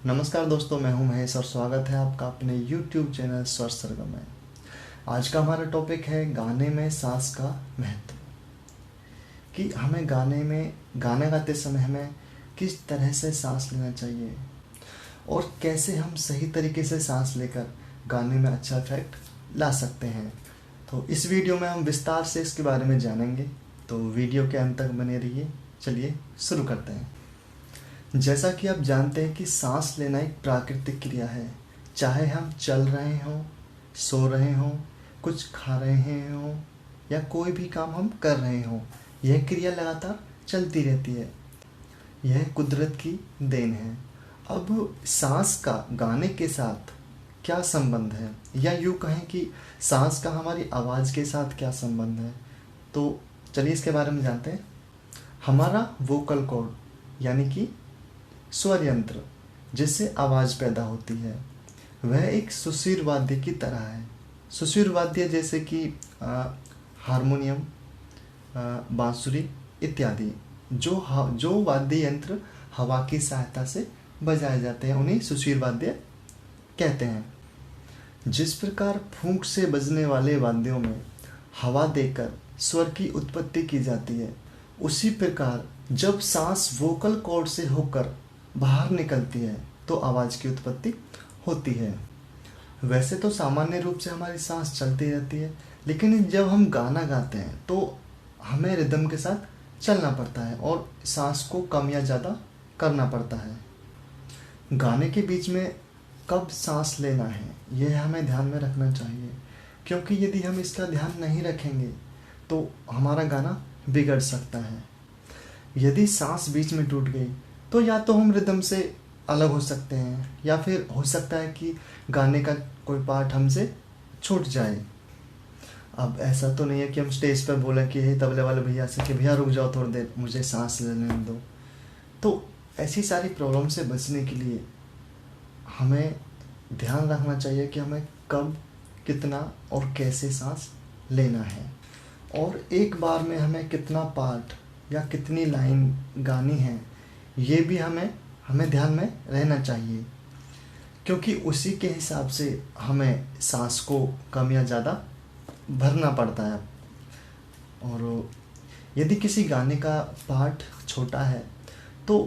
नमस्कार दोस्तों, मैं हूं महेश और स्वागत है आपका अपने YouTube चैनल स्वर सरगम में। आज का हमारा टॉपिक है गाने में सांस का महत्व। कि हमें गाना गाते समय हमें किस तरह से सांस लेना चाहिए और कैसे हम सही तरीके से सांस लेकर गाने में अच्छा इफेक्ट ला सकते हैं। तो इस वीडियो में हम विस्तार से इसके बारे में जानेंगे, तो वीडियो के अंत तक बने रहिए। चलिए शुरू करते हैं। जैसा कि आप जानते हैं कि सांस लेना एक प्राकृतिक क्रिया है। चाहे हम चल रहे हों, सो रहे हों, कुछ खा रहे हों या कोई भी काम हम कर रहे हों, यह क्रिया लगातार चलती रहती है। यह कुदरत की देन है। अब सांस का गाने के साथ क्या संबंध है, या यूँ कहें कि सांस का हमारी आवाज़ के साथ क्या संबंध है, तो चलिए इसके बारे में जानते हैं। हमारा वोकल कॉर्ड यानी कि स्वर यंत्र जिससे आवाज़ पैदा होती है, वह एक सुशीर वाद्य की तरह है। सुशीर वाद्य जैसे कि हारमोनियम, बांसुरी इत्यादि, जो वाद्य यंत्र हवा की सहायता से बजाए जाते हैं, उन्हें सुशीर वाद्य कहते हैं। जिस प्रकार फूंक से बजने वाले वाद्यों में हवा देकर स्वर की उत्पत्ति की जाती है, उसी प्रकार जब सांस वोकल कॉर्ड से होकर बाहर निकलती है तो आवाज़ की उत्पत्ति होती है। वैसे तो सामान्य रूप से हमारी सांस चलती रहती है, लेकिन जब हम गाना गाते हैं तो हमें रिदम के साथ चलना पड़ता है और सांस को कम या ज़्यादा करना पड़ता है। गाने के बीच में कब सांस लेना है, यह हमें ध्यान में रखना चाहिए, क्योंकि यदि हम इसका ध्यान नहीं रखेंगे तो हमारा गाना बिगड़ सकता है। यदि सांस बीच में टूट गई तो या तो हम रिदम से अलग हो सकते हैं, या फिर हो सकता है कि गाने का कोई पार्ट हमसे छूट जाए। अब ऐसा तो नहीं है कि हम स्टेज पर बोलें कि हे तबले वाले भैया से कि भैया रुक जाओ थोड़ी देर, मुझे सांस लेने दो। तो ऐसी सारी प्रॉब्लम से बचने के लिए हमें ध्यान रखना चाहिए कि हमें कब, कितना और कैसे सांस लेना है, और एक बार में हमें कितना पार्ट या कितनी लाइन गानी है, ये भी हमें ध्यान में रहना चाहिए, क्योंकि उसी के हिसाब से हमें सांस को कम या ज़्यादा भरना पड़ता है। और यदि किसी गाने का पार्ट छोटा है तो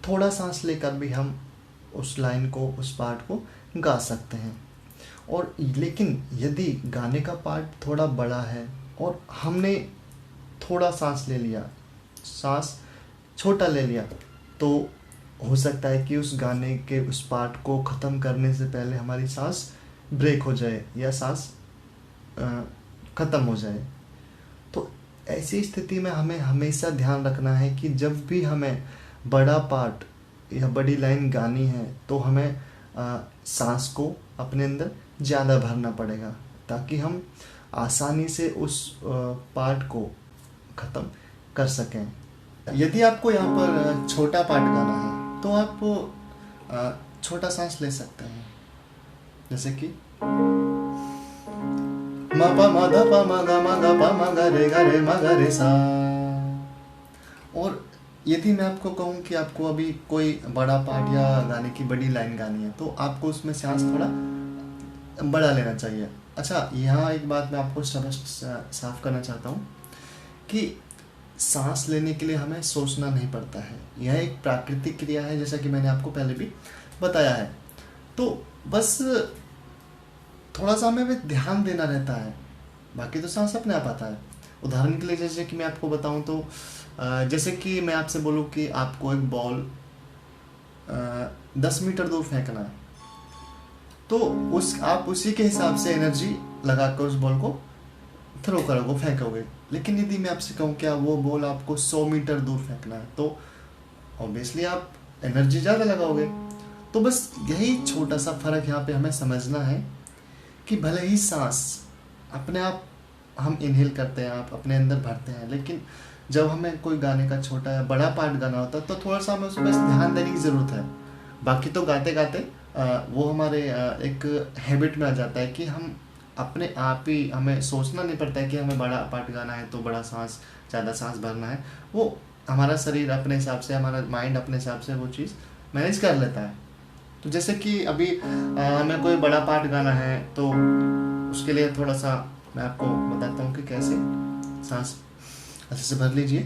थोड़ा सांस लेकर भी हम उस लाइन को, उस पार्ट को गा सकते हैं। और लेकिन यदि गाने का पार्ट थोड़ा बड़ा है और हमने थोड़ा सांस ले लिया, सांस छोटा ले लिया, तो हो सकता है कि उस गाने के उस पार्ट को ख़त्म करने से पहले हमारी सांस ब्रेक हो जाए या सांस ख़त्म हो जाए। तो ऐसी स्थिति में हमें हमेशा ध्यान रखना है कि जब भी हमें बड़ा पार्ट या बड़ी लाइन गानी है तो हमें सांस को अपने अंदर ज़्यादा भरना पड़ेगा, ताकि हम आसानी से उस पार्ट को ख़त्म कर सकें। यदि आपको यहाँ पर छोटा पार्ट गाना है तो आप छोटा सांस ले सकते हैं, जैसे कि म प म ध प म ग म ग प म ग रे म ग रे सा। और यदि मैं आपको कहूँ कि आपको अभी कोई बड़ा पार्ट या गाने की बड़ी लाइन गानी है तो आपको उसमें सांस थोड़ा बड़ा लेना चाहिए। अच्छा, यहाँ एक बात मैं आपको साफ करना चाहता हूँ कि सांस लेने के लिए हमें सोचना नहीं पड़ता है। यह एक प्राकृतिक क्रिया है, जैसा कि मैंने आपको पहले भी बताया है। तो बस थोड़ा सा हमें ध्यान देना रहता है, बाकी तो सांस अपने आप आता है। उदाहरण के लिए जैसे कि मैं आपको बताऊं तो जैसे कि मैं आपसे बोलूं कि आपको एक बॉल 10 मीटर दूर फेंकना है, तो आप उसी के हिसाब से एनर्जी लगाकर उस बॉल को थ्रो करोगे, फेंकोगे। लेकिन यदि मैं आपसे कहूँ क्या वो बॉल आपको 100 मीटर दूर फेंकना है, तो ऑब्वियसली आप एनर्जी ज़्यादा लगाओगे। तो बस यही छोटा सा फ़र्क यहाँ पे हमें समझना है कि भले ही सांस अपने आप हम इनहेल करते हैं, आप अपने अंदर भरते हैं, लेकिन जब हमें कोई गाने का छोटा या बड़ा पार्ट गाना होता है तो थोड़ा सा हमें उस पर ध्यान देने की ज़रूरत है। बाकी तो गाते गाते वो हमारे एक हैबिट में आ जाता है कि हम अपने आप ही, हमें सोचना नहीं पड़ता है कि हमें बड़ा पार्ट गाना है तो बड़ा सांस, ज़्यादा सांस भरना है। वो हमारा शरीर अपने हिसाब से, हमारा माइंड अपने हिसाब से वो चीज़ मैनेज कर लेता है। तो जैसे कि अभी हमें कोई बड़ा पार्ट गाना है तो उसके लिए थोड़ा सा मैं आपको बताता हूँ कि कैसे सांस अच्छे से भर लीजिए।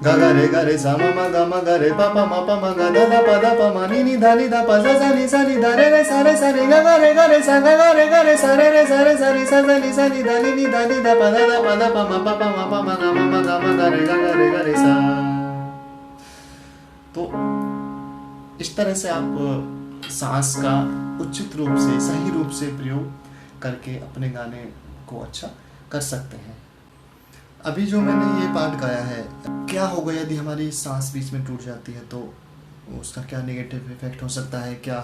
गा गा रे गा रे सा म गा रे पा म गा धा धा प म नी धा प सा नी धा रे सा रे गा गा रे सा रे सा नी सा नी धा प गा रे सा। तो इस तरह से आप सांस का उचित रूप से सही रूप से प्रयोग करके अपने गाने को अच्छा कर सकते हैं। अभी जो मैंने ये पार्ट गाया है, क्या होगा यदि हमारी सांस बीच में टूट जाती है तो उसका क्या नेगेटिव इफेक्ट हो सकता है, क्या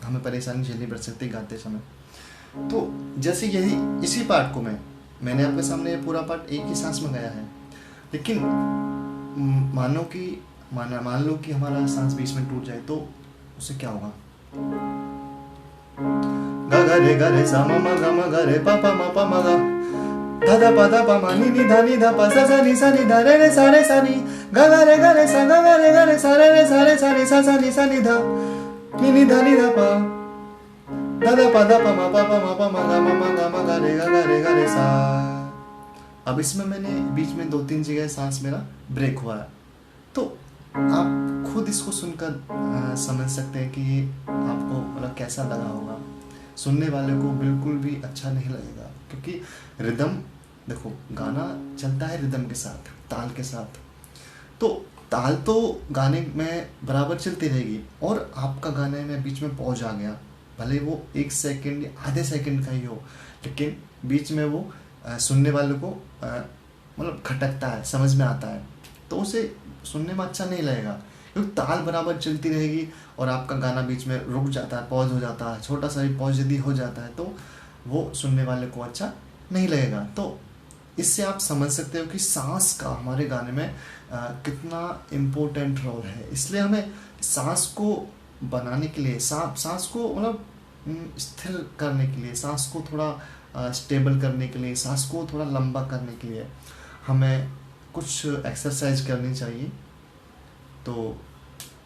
हमें परेशानी झेलनी पड़ सकती है गाते समय। तो जैसे यही इसी पार्ट को मैंने आपके सामने ये पूरा पार्ट एक ही सांस में गाया है, लेकिन मान लो कि हमारा सांस बीच में टूट जाए तो उससे क्या होगा। गा रे सा म गा रे पा म गा धा प म नी धा प सा नी धा रे सा नी गा रे सा रे सा नी धा धा प धा प म गा रे सा। अब इसमें मैंने बीच में 2-3 जगह सांस मेरा ब्रेक हुआ है, तो आप खुद इसको सुनकर समझ सकते हैं कि ये आपको मतलब कैसा लगा होगा। सुनने वाले को बिल्कुल भी अच्छा नहीं लगेगा, क्योंकि रिदम देखो, गाना चलता है रिदम के साथ, ताल के साथ। तो ताल तो गाने में बराबर चलती रहेगी, और आपका गाने में बीच में पॉज आ गया, भले वो 1 सेकंड या आधे सेकंड का ही हो, लेकिन बीच में वो सुनने वाले को मतलब खटकता है, समझ में आता है, तो उसे सुनने में अच्छा नहीं लगेगा। क्योंकि ताल बराबर चलती रहेगी और आपका गाना बीच में रुक जाता है, पॉज हो जाता है, छोटा सा भी पॉज यदि हो जाता है तो वो सुनने वाले को अच्छा नहीं लगेगा। तो इससे आप समझ सकते हो कि सांस का हमारे गाने में कितना इम्पोर्टेंट रोल है। इसलिए हमें सांस को बनाने के लिए, सांस को मतलब स्थिर करने के लिए, सांस को थोड़ा स्टेबल करने के लिए, सांस को थोड़ा लंबा करने के लिए हमें कुछ एक्सरसाइज करनी चाहिए। तो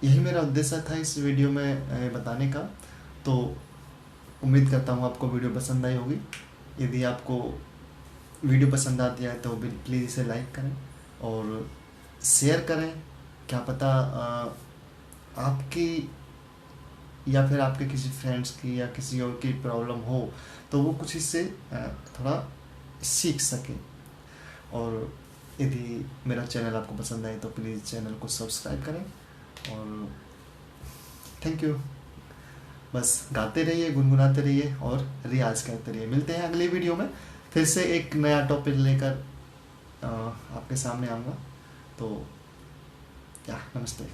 यही मेरा उद्देश्य था इस वीडियो में बताने का। तो उम्मीद करता हूँ आपको वीडियो पसंद आई होगी। यदि आपको वीडियो पसंद आती है तो प्लीज़ इसे लाइक करें और शेयर करें। क्या पता आपकी या फिर आपके किसी फ्रेंड्स की या किसी और की प्रॉब्लम हो तो वो कुछ इससे थोड़ा सीख सके। और यदि मेरा चैनल आपको पसंद आए तो प्लीज़ चैनल को सब्सक्राइब करें। और थैंक यू। बस गाते रहिए, गुनगुनाते रहिए और रियाज करते रहिए। मिलते हैं अगले वीडियो में, फिर से एक नया टॉपिक लेकर आपके सामने आऊँगा। तो नमस्ते।